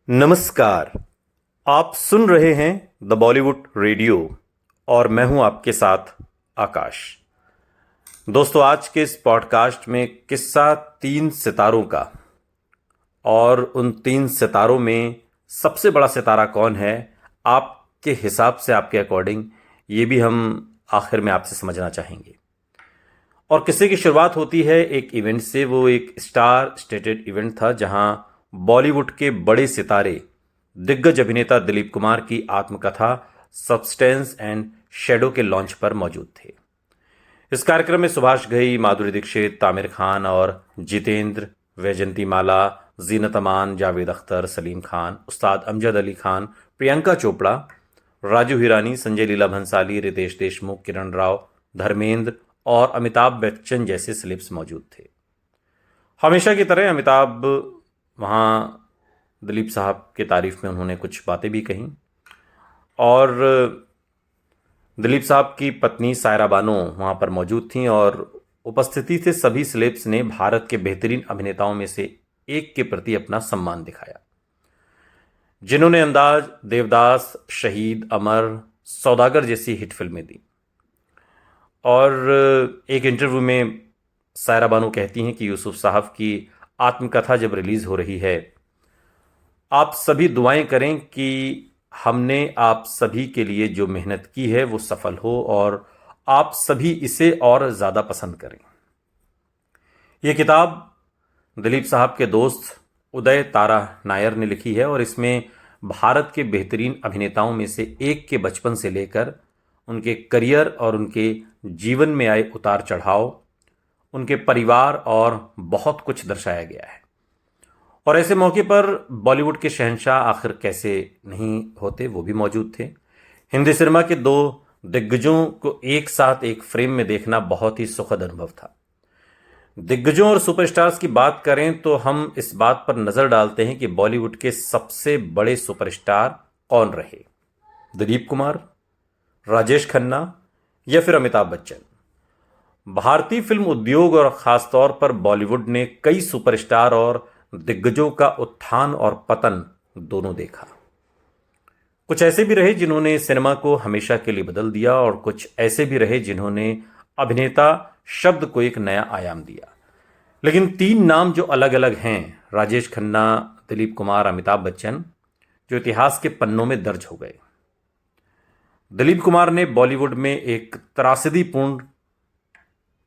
नमस्कार। आप सुन रहे हैं द बॉलीवुड रेडियो और मैं हूं आपके साथ आकाश। दोस्तों, आज के इस पॉडकास्ट में किस्सा 3 सितारों का, और उन 3 सितारों में सबसे बड़ा सितारा कौन है आपके हिसाब से, आपके अकॉर्डिंग, ये भी हम आखिर में आपसे समझना चाहेंगे। और किस्से की शुरुआत होती है एक इवेंट से। वो एक स्टार स्टेटेड इवेंट था जहां बॉलीवुड के बड़े सितारे, दिग्गज अभिनेता दिलीप कुमार की आत्मकथा सब्सटेंस एंड शैडो के लॉन्च पर मौजूद थे। इस कार्यक्रम में सुभाष घई, माधुरी दीक्षित, आमिर खान और जितेंद्र, वैजंती माला, जीनत अमान, जावेद अख्तर, सलीम खान, उस्ताद अमजद अली खान, प्रियंका चोपड़ा, राजू हिरानी, संजय लीला भंसाली, रितेश देशमुख, किरण राव, धर्मेंद्र और अमिताभ बच्चन जैसे सेलेब्स मौजूद थे। हमेशा की तरह अमिताभ वहाँ दिलीप साहब की तारीफ में उन्होंने कुछ बातें भी कहीं, और दिलीप साहब की पत्नी सायरा बानो वहाँ पर मौजूद थीं और उपस्थिति से सभी सेलेब्स ने भारत के बेहतरीन अभिनेताओं में से एक के प्रति अपना सम्मान दिखाया, जिन्होंने अंदाज, देवदास, शहीद, अमर, सौदागर जैसी हिट फिल्में दी। और एक इंटरव्यू में सायरा बानो कहती हैं कि यूसुफ साहब की आत्मकथा जब रिलीज हो रही है, आप सभी दुआएं करें कि हमने आप सभी के लिए जो मेहनत की है वो सफल हो और आप सभी इसे और ज़्यादा पसंद करें। ये किताब दिलीप साहब के दोस्त उदय तारा नायर ने लिखी है और इसमें भारत के बेहतरीन अभिनेताओं में से एक के बचपन से लेकर उनके करियर और उनके जीवन में आए उतार चढ़ाव, उनके परिवार और बहुत कुछ दर्शाया गया है। और ऐसे मौके पर बॉलीवुड के शहंशाह आखिर कैसे नहीं होते, वो भी मौजूद थे। हिंदी सिनेमा के 2 दिग्गजों को एक साथ एक फ्रेम में देखना बहुत ही सुखद अनुभव था। दिग्गजों और सुपरस्टार्स की बात करें तो हम इस बात पर नजर डालते हैं कि बॉलीवुड के सबसे बड़े सुपरस्टार कौन रहे, दिलीप कुमार, राजेश खन्ना या फिर अमिताभ बच्चन। भारतीय फिल्म उद्योग और खासतौर पर बॉलीवुड ने कई सुपरस्टार और दिग्गजों का उत्थान और पतन दोनों देखा। कुछ ऐसे भी रहे जिन्होंने सिनेमा को हमेशा के लिए बदल दिया और कुछ ऐसे भी रहे जिन्होंने अभिनेता शब्द को एक नया आयाम दिया। लेकिन 3 नाम जो अलग अलग हैं, राजेश खन्ना, दिलीप कुमार, अमिताभ बच्चन, जो इतिहास के पन्नों में दर्ज हो गए। दिलीप कुमार ने बॉलीवुड में एक त्रासदीपूर्ण,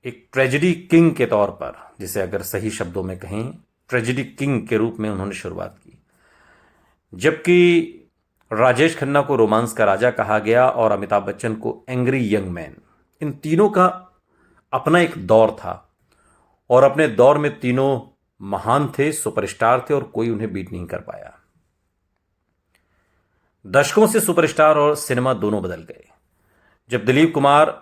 एक ट्रेजेडी किंग के तौर पर, जिसे अगर सही शब्दों में कहें, ट्रेजेडी किंग के रूप में उन्होंने शुरुआत की, जबकि राजेश खन्ना को रोमांस का राजा कहा गया और अमिताभ बच्चन को एंग्री यंग मैन। इन तीनों का अपना एक दौर था और अपने दौर में तीनों महान थे, सुपरस्टार थे और कोई उन्हें बीट नहीं कर पाया। दशकों से सुपरस्टार और सिनेमा दोनों बदल गए। जब दिलीप कुमार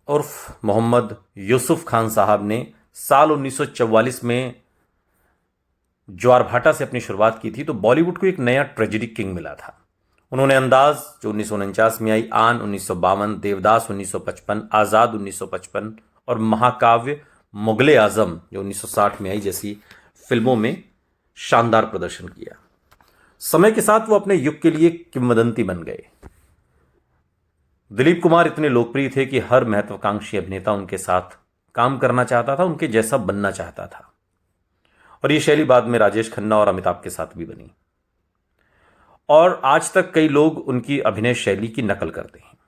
उर्फ मोहम्मद यूसुफ खान साहब ने साल 1944 में ज्वारभाटा से अपनी शुरुआत की थी तो बॉलीवुड को एक नया ट्रेजेडी किंग मिला था। उन्होंने अंदाज जो 1949 में आई, आन 1952, देवदास 1955, आज़ाद 1955 और महाकाव्य मुगले आजम जो 1960 में आई जैसी फिल्मों में शानदार प्रदर्शन किया। समय के साथ वो अपने युग के लिए किंवदंती बन गए। दिलीप कुमार इतने लोकप्रिय थे कि हर महत्वाकांक्षी अभिनेता उनके साथ काम करना चाहता था, उनके जैसा बनना चाहता था। और ये शैली बाद में राजेश खन्ना और अमिताभ के साथ भी बनी और आज तक कई लोग उनकी अभिनय शैली की नकल करते हैं।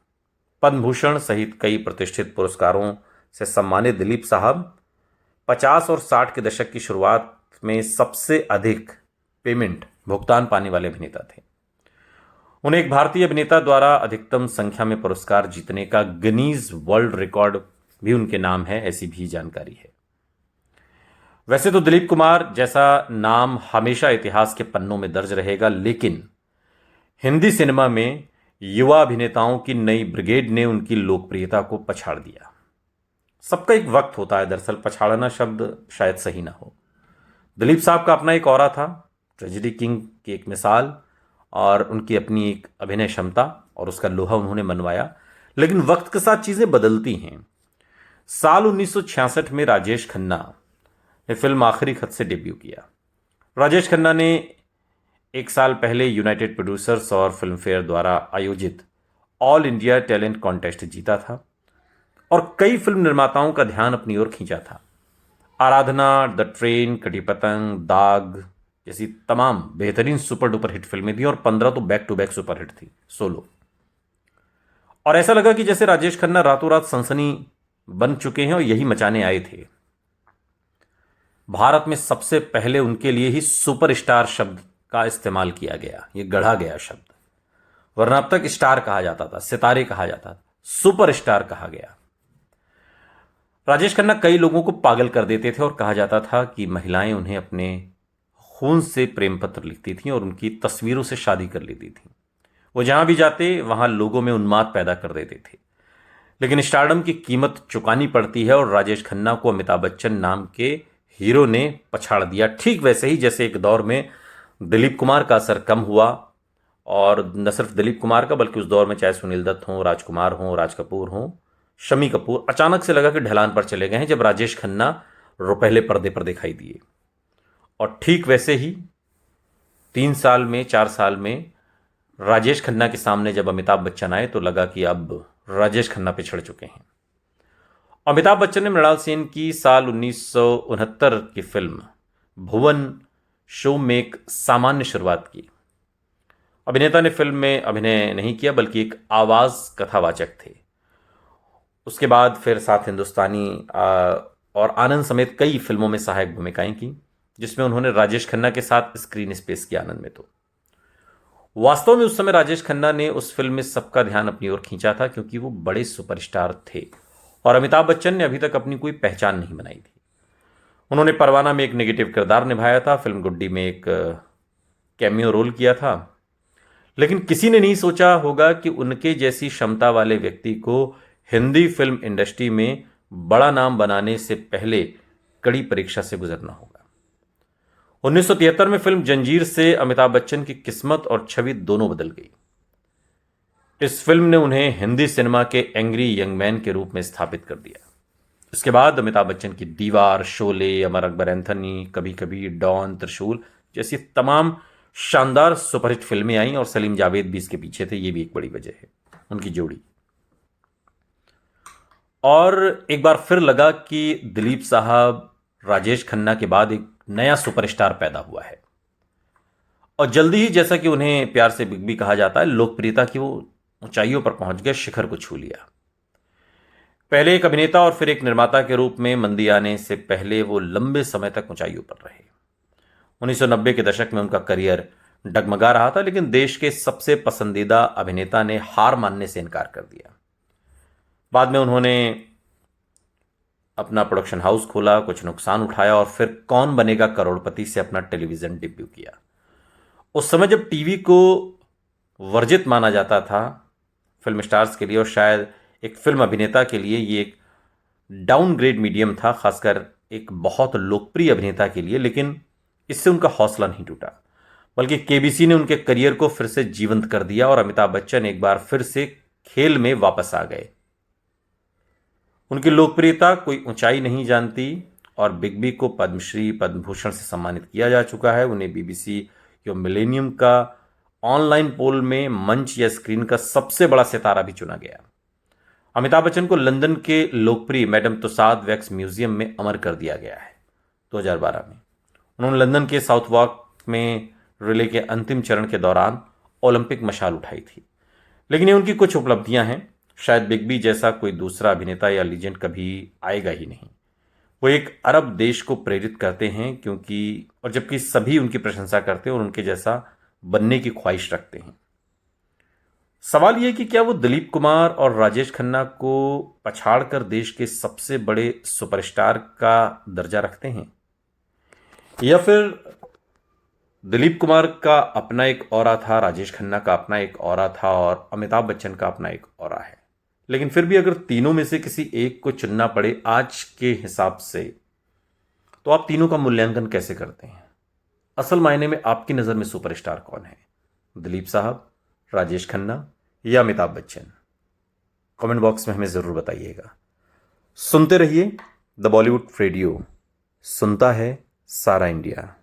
पद्म भूषण सहित कई प्रतिष्ठित पुरस्कारों से सम्मानित दिलीप साहब 50 और 60 के दशक की शुरुआत में सबसे अधिक पेमेंट भुगतान पाने वाले अभिनेता थे। उन्हें एक भारतीय अभिनेता द्वारा अधिकतम संख्या में पुरस्कार जीतने का गिनीज वर्ल्ड रिकॉर्ड भी उनके नाम है, ऐसी भी जानकारी है। वैसे तो दिलीप कुमार जैसा नाम हमेशा इतिहास के पन्नों में दर्ज रहेगा, लेकिन हिंदी सिनेमा में युवा अभिनेताओं की नई ब्रिगेड ने उनकी लोकप्रियता को पछाड़ दिया। सबका एक वक्त होता है, दरअसल पछाड़ना शब्द शायद सही ना हो। दिलीप साहब का अपना एक ऑरा था, ट्रेजेडी किंग की एक मिसाल और उनकी अपनी एक अभिनय क्षमता, और उसका लोहा उन्होंने मनवाया। लेकिन वक्त के साथ चीजें बदलती हैं। साल 1966 में राजेश खन्ना ने फिल्म आखिरी खत से डेब्यू किया। राजेश खन्ना ने एक साल पहले यूनाइटेड प्रोड्यूसर्स और फिल्म फेयर द्वारा आयोजित ऑल इंडिया टैलेंट कॉन्टेस्ट जीता था और कई फिल्म निर्माताओं का ध्यान अपनी ओर खींचा था। आराधना, द ट्रेन, कटी पतंग, दाग जैसी तमाम बेहतरीन सुपर डुपर हिट फिल्में थी और 15 तो back to back super hit थी सोलो। और ऐसा लगा कि जैसे राजेश खन्ना रातों रात सनसनी बन चुके हैं और यही मचाने आए थे। भारत में सबसे पहले उनके लिए ही सुपरस्टार शब्द का इस्तेमाल किया गया, ये गढ़ा गया शब्द। वरना अब तक स्टार कहा जाता था, सितारे कहा जाता था, सुपरस्टार कहा गया। राजेश खन्ना कई लोगों को पागल कर देते थे और कहा जाता था कि महिलाएं उन्हें अपने खून से प्रेम पत्र लिखती थीं और उनकी तस्वीरों से शादी कर लेती थीं। वो जहां भी जाते वहां लोगों में उन्माद पैदा कर देते थे। लेकिन स्टारडम की कीमत चुकानी पड़ती है और राजेश खन्ना को अमिताभ बच्चन नाम के हीरो ने पछाड़ दिया। ठीक वैसे ही जैसे एक दौर में दिलीप कुमार का असर कम हुआ, और न सिर्फ दिलीप कुमार का बल्कि उस दौर में चाहे सुनील दत्त हों, राजकुमार हों, राज कपूर हों, शमी कपूर, अचानक से लगा कि ढलान पर चले गए हैं जब राजेश खन्ना रुपहले पर्दे पर दिखाई दिए। और ठीक वैसे ही 3 साल में 4 साल में राजेश खन्ना के सामने जब अमिताभ बच्चन आए तो लगा कि अब राजेश खन्ना पिछड़ चुके हैं। अमिताभ बच्चन ने मृणाल सेन की साल 1969 की फिल्म भुवन शो में एक सामान्य शुरुआत की। अभिनेता ने फिल्म में अभिनय नहीं किया बल्कि एक आवाज कथावाचक थे। उसके बाद फिर साथ हिंदुस्तानी और आनंद समेत कई फिल्मों में सहायक भूमिकाएं की, जिसमें उन्होंने राजेश खन्ना के साथ स्क्रीन स्पेस की। आनंद में तो वास्तव में उस समय राजेश खन्ना ने उस फिल्म में सबका ध्यान अपनी ओर खींचा था क्योंकि वो बड़े सुपरस्टार थे और अमिताभ बच्चन ने अभी तक अपनी कोई पहचान नहीं बनाई थी। उन्होंने परवाना में एक नेगेटिव किरदार निभाया था, फिल्म गुड्डी में एक कैमियो रोल किया था, लेकिन किसी ने नहीं सोचा होगा कि उनके जैसी क्षमता वाले व्यक्ति को हिंदी फिल्म इंडस्ट्री में बड़ा नाम बनाने से पहले कड़ी परीक्षा से गुजरना होगा। 1973 में फिल्म जंजीर से अमिताभ बच्चन की किस्मत और छवि दोनों बदल गई। इस फिल्म ने उन्हें हिंदी सिनेमा के एंग्री यंग मैन के रूप में स्थापित कर दिया। इसके बाद अमिताभ बच्चन की दीवार, शोले, अमर अकबर एंथनी, कभी कभी, डॉन, त्रिशूल जैसी तमाम शानदार सुपरहिट फिल्में आई और सलीम जावेद भी इसके पीछे थे। ये भी एक बड़ी वजह है, उनकी जोड़ी। और एक बार फिर लगा कि दिलीप साहब, राजेश खन्ना के बाद एक नया सुपरस्टार पैदा हुआ है और जल्दी ही, जैसा कि उन्हें प्यार से बिग बी कहा जाता है, लोकप्रियता की वो ऊंचाइयों पर पहुंच गए, शिखर को छू लिया। पहले एक अभिनेता और फिर एक निर्माता के रूप में मंदी आने से पहले वो लंबे समय तक ऊंचाइयों पर रहे। 1990 के दशक में उनका करियर डगमगा रहा था, लेकिन देश के सबसे पसंदीदा अभिनेता ने हार मानने से इनकार कर दिया। बाद में उन्होंने अपना प्रोडक्शन हाउस खोला, कुछ नुकसान उठाया और फिर कौन बनेगा करोड़पति से अपना टेलीविजन डेब्यू किया। उस समय जब टीवी को वर्जित माना जाता था फिल्म स्टार्स के लिए, और शायद एक फिल्म अभिनेता के लिए ये एक डाउनग्रेड मीडियम था, खासकर एक बहुत लोकप्रिय अभिनेता के लिए, लेकिन इससे उनका हौसला नहीं टूटा, बल्कि केबीसी ने उनके करियर को फिर से जीवंत कर दिया और अमिताभ बच्चन एक बार फिर से खेल में वापस आ गए। उनकी लोकप्रियता कोई ऊंचाई नहीं जानती और बिग बी को पद्मश्री, पद्म भूषण से सम्मानित किया जा चुका है। उन्हें बीबीसी या मिलेनियम का ऑनलाइन पोल में मंच या स्क्रीन का सबसे बड़ा सितारा भी चुना गया। अमिताभ बच्चन को लंदन के लोकप्रिय मैडम तुसाद वैक्स म्यूजियम में अमर कर दिया गया है 2012 में। उन्होंने लंदन के साउथ वॉक में रिले के अंतिम चरण के दौरान ओलंपिक मशाल उठाई थी। लेकिन ये उनकी कुछ उपलब्धियां हैं, शायद बिग बी जैसा कोई दूसरा अभिनेता या लीजेंड कभी आएगा ही नहीं। वो एक अरब देश को प्रेरित करते हैं क्योंकि, और जबकि सभी उनकी प्रशंसा करते हैं और उनके जैसा बनने की ख्वाहिश रखते हैं। सवाल यह कि क्या वो दिलीप कुमार और राजेश खन्ना को पछाड़कर देश के सबसे बड़े सुपरस्टार का दर्जा रखते हैं, या फिर दिलीप कुमार का अपना एक ऑरा था, राजेश खन्ना का अपना एक ऑरा था और अमिताभ बच्चन का अपना एक ऑरा है। लेकिन फिर भी अगर तीनों में से किसी एक को चुनना पड़े आज के हिसाब से, तो आप तीनों का मूल्यांकन कैसे करते हैं? असल मायने में आपकी नजर में सुपरस्टार कौन है? दिलीप साहब, राजेश खन्ना या अमिताभ बच्चन? कमेंट बॉक्स में हमें जरूर बताइएगा। सुनते रहिए द बॉलीवुड रेडियो, सुनता है सारा इंडिया।